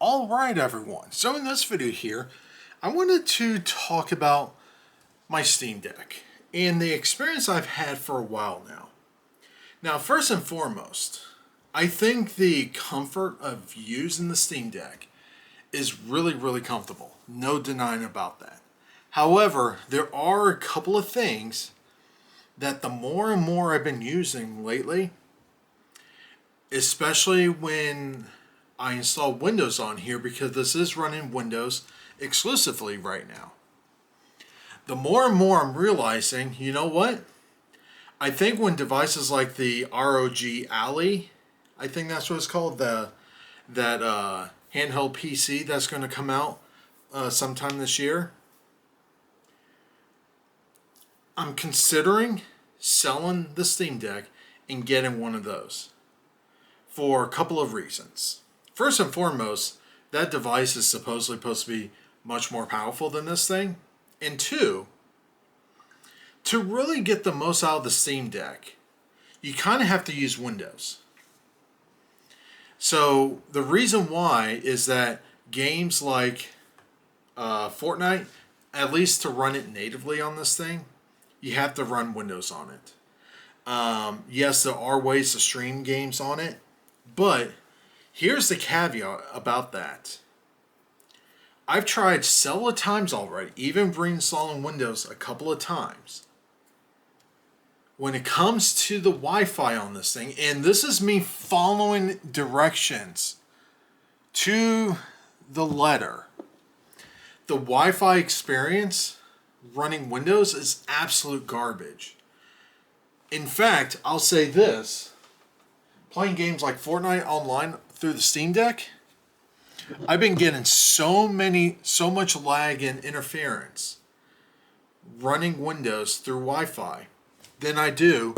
Alright everyone, so in this video here, I wanted to talk about my Steam Deck and the experience I've had for a while now. Now first and foremost, I think the comfort of using the Steam Deck is really comfortable. No denying about that. However, there are a couple of things that the more and more I've been using lately, especially when I install Windows on here, because this is running Windows exclusively right now. The more and more I'm realizing, you know what? I think when devices like the ROG Ally, I think that's what it's called, that handheld PC that's going to come out sometime this year, I'm considering selling the Steam Deck and getting one of those for a couple of reasons. First and foremost, that device is supposedly supposed to be much more powerful than this thing. And two, to really get the most out of the Steam Deck, you kind of have to use Windows. So the reason why is that games like Fortnite, at least to run it natively on this thing, you have to run Windows on it. Yes, there are ways to stream games on it, but here's the caveat about that. I've tried several times already, even reinstalling Windows a couple of times. When it comes to the Wi-Fi on this thing, and this is me following directions to the letter, the Wi-Fi experience running Windows is absolute garbage. In fact, I'll say this, playing games like Fortnite online through the Steam Deck, I've been getting so much lag and interference running Windows through Wi-Fi than I do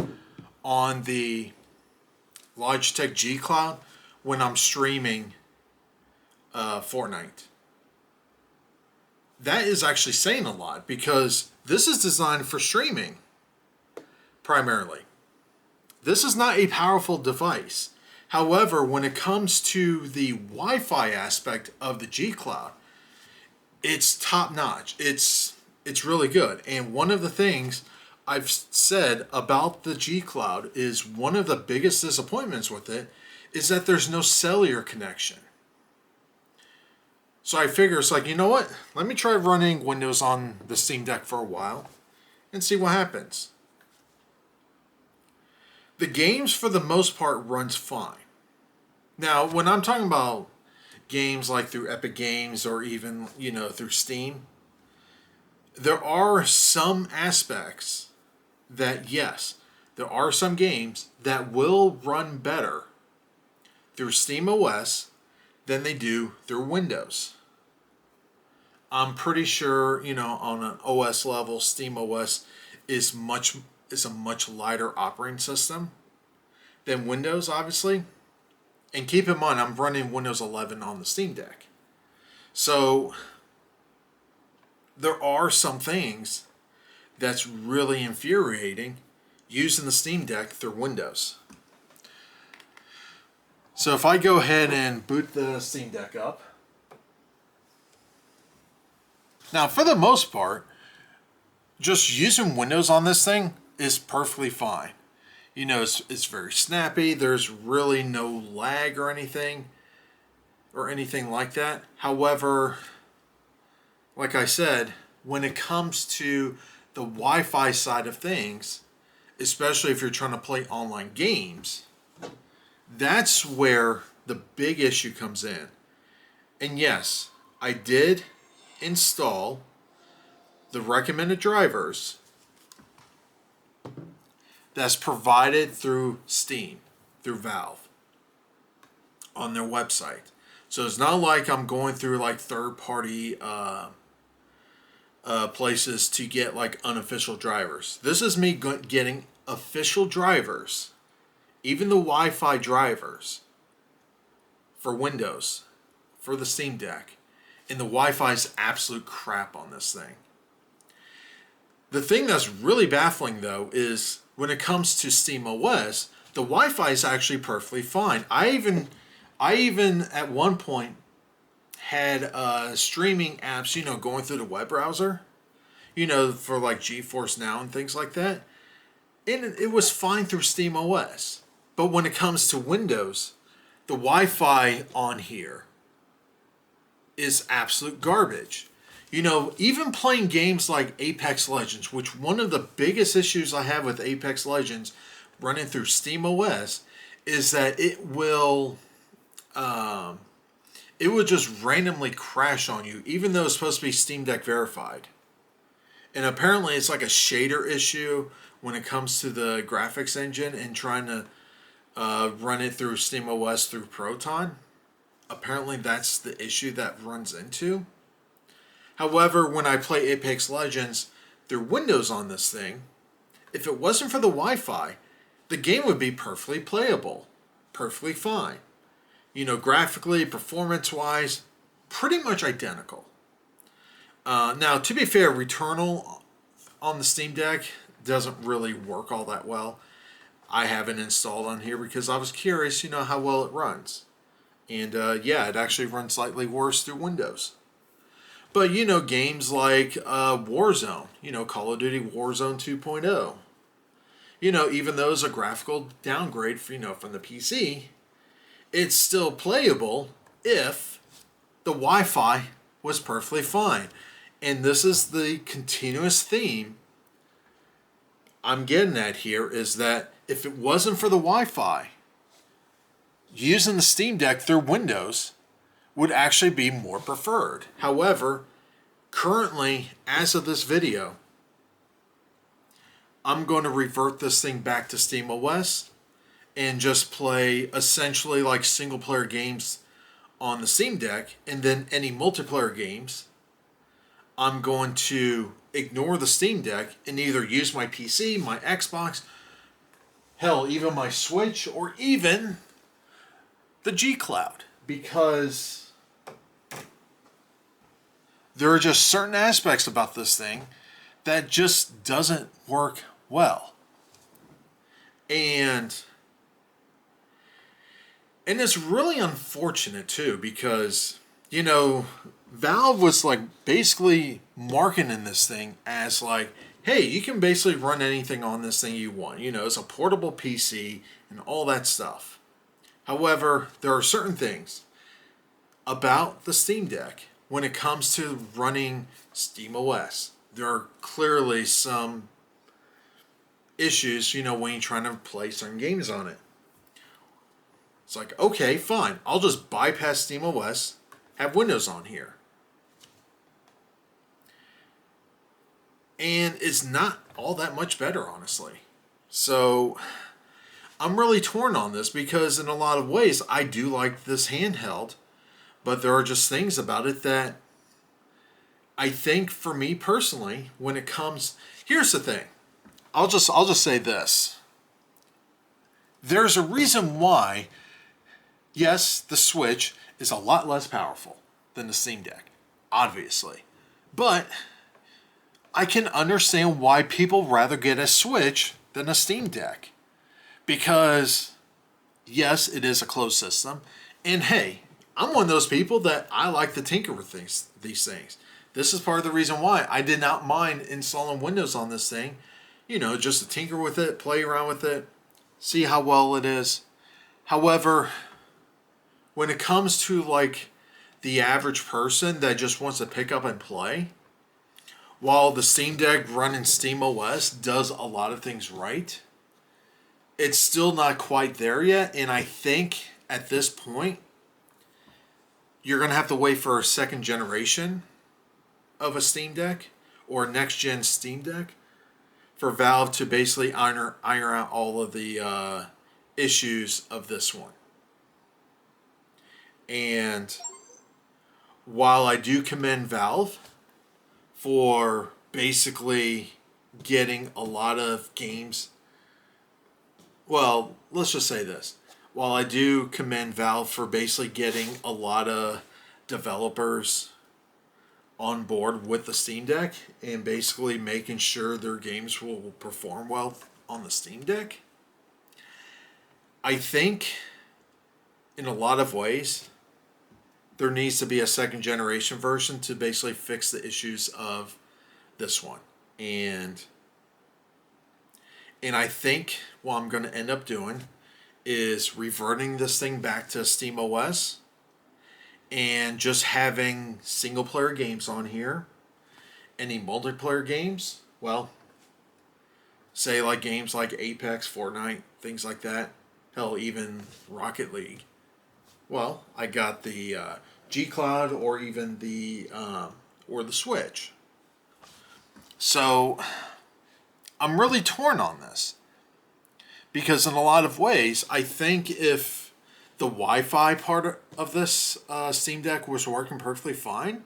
on the Logitech G Cloud when I'm streaming Fortnite. That is actually saying a lot, because this is designed for streaming primarily. This is not a powerful device. However, when it comes to the Wi-Fi aspect of the G Cloud, it's top notch. It's really good. And one of the things I've said about the G Cloud is one of the biggest disappointments with it is that there's no cellular connection. So I figure it's like, you know what? Let me try running Windows on the Steam Deck for a while and see what happens. The games, for the most part, runs fine. Now, when I'm talking about games like through Epic Games or even, through Steam, there are some aspects that, yes, there are some games that will run better through SteamOS than they do through Windows. I'm pretty sure, on an OS level, SteamOS is a much lighter operating system than Windows, obviously. And keep in mind, I'm running Windows 11 on the Steam Deck. So there are some things that's really infuriating using the Steam Deck through Windows. So if I go ahead and boot the Steam Deck up. Now, for the most part, just using Windows on this thing is perfectly fine. It's very snappy. There's really no lag or anything like that. However, like I said, when it comes to the Wi-Fi side of things, especially if you're trying to play online games, that's where the big issue comes in. And yes, I did install the recommended drivers that's provided through Steam, through Valve, on their website. So it's not like I'm going through like third-party places to get like unofficial drivers. This is me getting official drivers, even the Wi-Fi drivers for Windows, for the Steam Deck. And the Wi-Fi is absolute crap on this thing. The thing that's really baffling, though, is when it comes to SteamOS, the Wi-Fi is actually perfectly fine. I even at one point had streaming apps, going through the web browser, for like GeForce Now and things like that. And it was fine through Steam OS. But when it comes to Windows, the Wi-Fi on here is absolute garbage. Even playing games like Apex Legends, which one of the biggest issues I have with Apex Legends running through Steam OS is that it would just randomly crash on you, even though it's supposed to be Steam Deck verified. And apparently it's like a shader issue when it comes to the graphics engine and trying to run it through Steam OS through Proton. Apparently that's the issue that runs into. However, when I play Apex Legends through Windows on this thing, if it wasn't for the Wi-Fi, the game would be perfectly playable, perfectly fine. Graphically, performance-wise, pretty much identical. Now, to be fair, Returnal on the Steam Deck doesn't really work all that well. I have it installed on here because I was curious, how well it runs. And yeah, it actually runs slightly worse through Windows. But, games like Warzone, Call of Duty Warzone 2.0. Even though it's a graphical downgrade, from the PC, it's still playable if the Wi-Fi was perfectly fine. And this is the continuous theme I'm getting at here, is that if it wasn't for the Wi-Fi, using the Steam Deck through Windows would actually be more preferred. However, currently, as of this video, I'm going to revert this thing back to Steam OS and just play essentially like single player games on the Steam Deck, and then any multiplayer games I'm going to ignore the Steam Deck and either use my PC, my Xbox, hell, even my Switch, or even the G Cloud, because there are just certain aspects about this thing that just doesn't work well. And it's really unfortunate too, because Valve was like basically marketing this thing as like, hey, you can basically run anything on this thing you want. It's a portable PC and all that stuff. However, there are certain things about the Steam Deck when it comes to running Steam OS. There are clearly some issues, when you're trying to play certain games on it. It's like, okay, fine. I'll just bypass Steam OS, have Windows on here. And it's not all that much better, honestly. So I'm really torn on this because in a lot of ways I do like this handheld, but there are just things about it that I think for me personally, when it comes, here's the thing. I'll just say this. There's a reason why, yes, the Switch is a lot less powerful than the Steam Deck, obviously. But I can understand why people rather get a Switch than a Steam Deck. Because, yes, it is a closed system. And hey, I'm one of those people that I like to tinker with these things. This is part of the reason why I did not mind installing Windows on this thing. Just to tinker with it, play around with it, see how well it is. However, when it comes to like the average person that just wants to pick up and play, while the Steam Deck running Steam OS does a lot of things right, it's still not quite there yet. And I think at this point, you're going to have to wait for a second generation of a Steam Deck or next gen Steam Deck for Valve to basically iron out all of the issues of this one. And while I do commend Valve for basically getting a lot of games, well, let's just say this. While I do commend Valve for basically getting a lot of developers on board with the Steam Deck and basically making sure their games will perform well on the Steam Deck, I think in a lot of ways there needs to be a second generation version to basically fix the issues of this one. And I think what I'm going to end up doing is reverting this thing back to SteamOS and just having single player games on here. Any multiplayer games, well, say like games like Apex, Fortnite, things like that. Hell, even Rocket League. Well, I got the G Cloud or even the Switch. So I'm really torn on this because in a lot of ways, I think if the Wi-Fi part of this Steam Deck was working perfectly fine,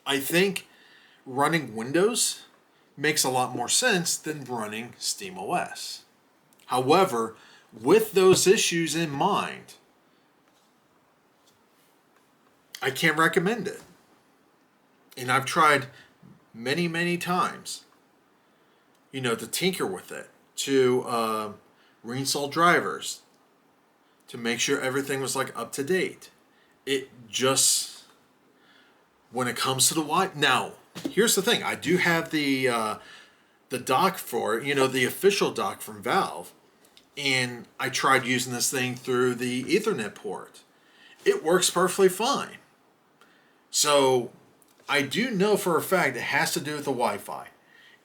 I think running Windows makes a lot more sense than running SteamOS. However, with those issues in mind, I can't recommend it. And I've tried many, many times, to tinker with it, to reinstall drivers, to make sure everything was like up to date. It just, when it comes to the now, here's the thing. I do have the dock for it, the official dock from Valve, and I tried using this thing through the Ethernet port. It works perfectly fine. So I do know for a fact it has to do with the Wi-Fi.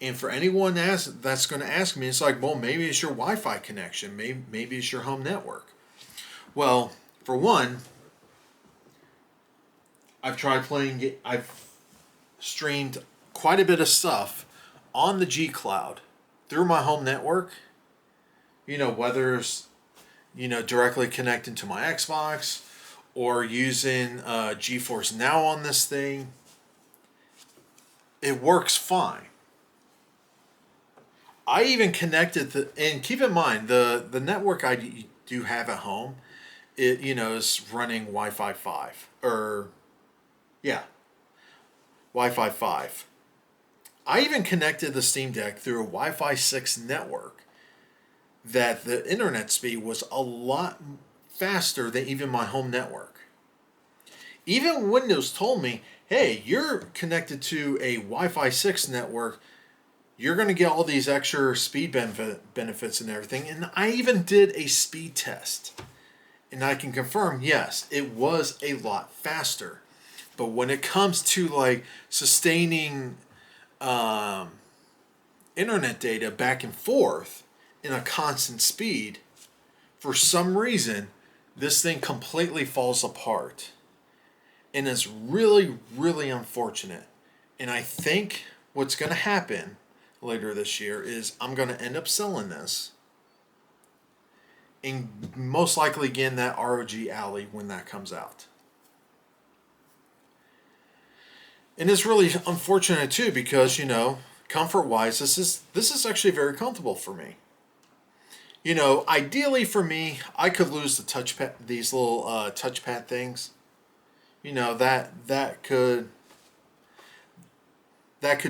And for anyone that's going to ask me, it's like, well, maybe it's your Wi-Fi connection. Maybe it's your home network. Well, for one, I've streamed quite a bit of stuff on the G Cloud through my home network. Whether it's, directly connecting to my Xbox or using GeForce Now on this thing. It works fine. I even connected and keep in mind the network I do have at home, it is running Wi-Fi 5 Wi-Fi 5. I even connected the Steam Deck through a Wi-Fi 6 network that the internet speed was a lot faster than even my home network. Even Windows told me, hey, you're connected to a Wi-Fi 6 network. You're going to get all these extra speed benefits and everything. And I even did a speed test. And I can confirm, yes, it was a lot faster. But when it comes to like sustaining internet data back and forth in a constant speed, for some reason, this thing completely falls apart. And it's really, really unfortunate. And I think what's going to happen later this year is I'm going to end up selling this. And most likely again that ROG Ally when that comes out. And it's really unfortunate too because, comfort-wise, this is actually very comfortable for me. Ideally for me, I could lose the touchpad, these little touchpad things. That could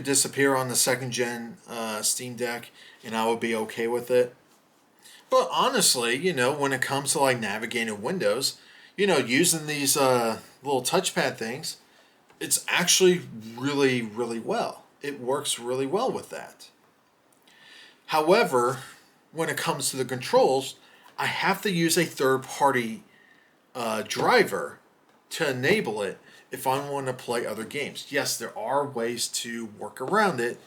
disappear on the second gen Steam Deck, and I would be okay with it. But honestly, when it comes to like navigating Windows, using these little touchpad things, it's actually really, really well. It works really well with that. However, when it comes to the controls, I have to use a third-party driver to enable it if I want to play other games. Yes, there are ways to work around it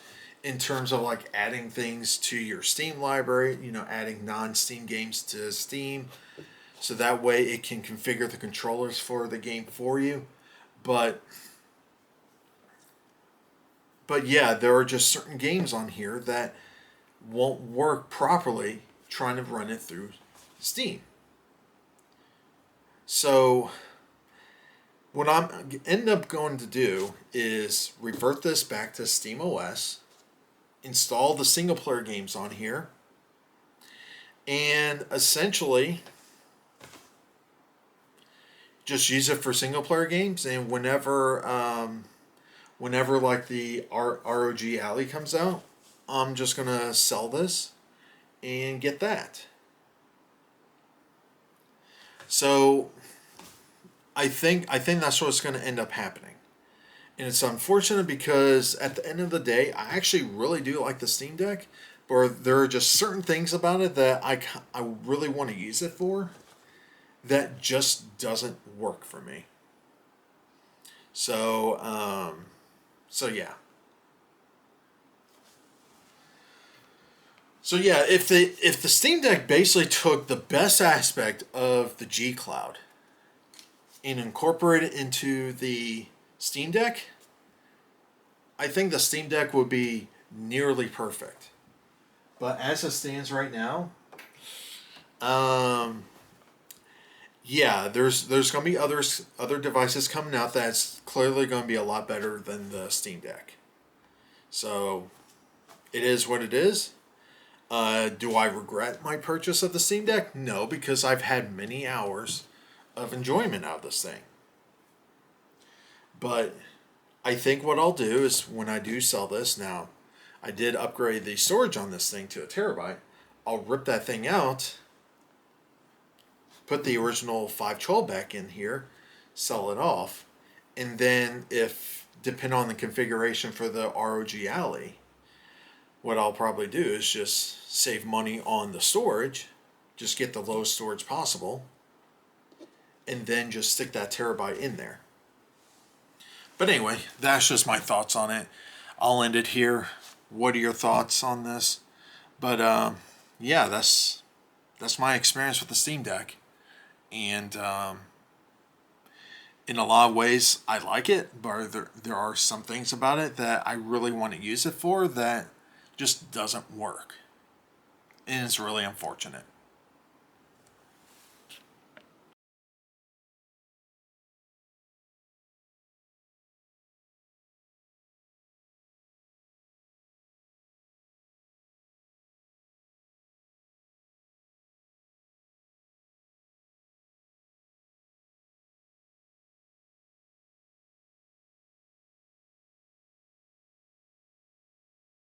in terms of like adding things to your Steam library, adding non-Steam games to Steam, so that way it can configure the controllers for the game for you. But yeah, there are just certain games on here that won't work properly trying to run it through Steam. So what I'm end up going to do is revert this back to SteamOS, install the single player games on here, and essentially just use it for single player games. And whenever like the ROG Ally comes out, I'm just gonna sell this and get that. So I think that's what's going to end up happening. And it's unfortunate because at the end of the day, I actually really do like the Steam Deck, but there are just certain things about it that I really want to use it for that just doesn't work for me. So, so yeah. So yeah, if the Steam Deck basically took the best aspect of the G Cloud and incorporated it into the Steam Deck, I think the Steam Deck would be nearly perfect. But as it stands right now, um, yeah, there's gonna be other devices coming out that's clearly gonna be a lot better than the Steam Deck. So it is what it is. Do I regret my purchase of the Steam Deck? No, because I've had many hours of enjoyment out of this thing. But I think what I'll do is when I do sell this now, I did upgrade the storage on this thing to a terabyte. I'll rip that thing out, put the original 512 back in here, sell it off, and then if depending on the configuration for the ROG Ally, what I'll probably do is just save money on the storage, just get the lowest storage possible, and then just stick that terabyte in there. But anyway, that's just my thoughts on it. I'll end it here. What are your thoughts on this? But yeah, that's my experience with the Steam Deck, and in a lot of ways, I like it, but there are some things about it that I really want to use it for that just doesn't work, and it's really unfortunate.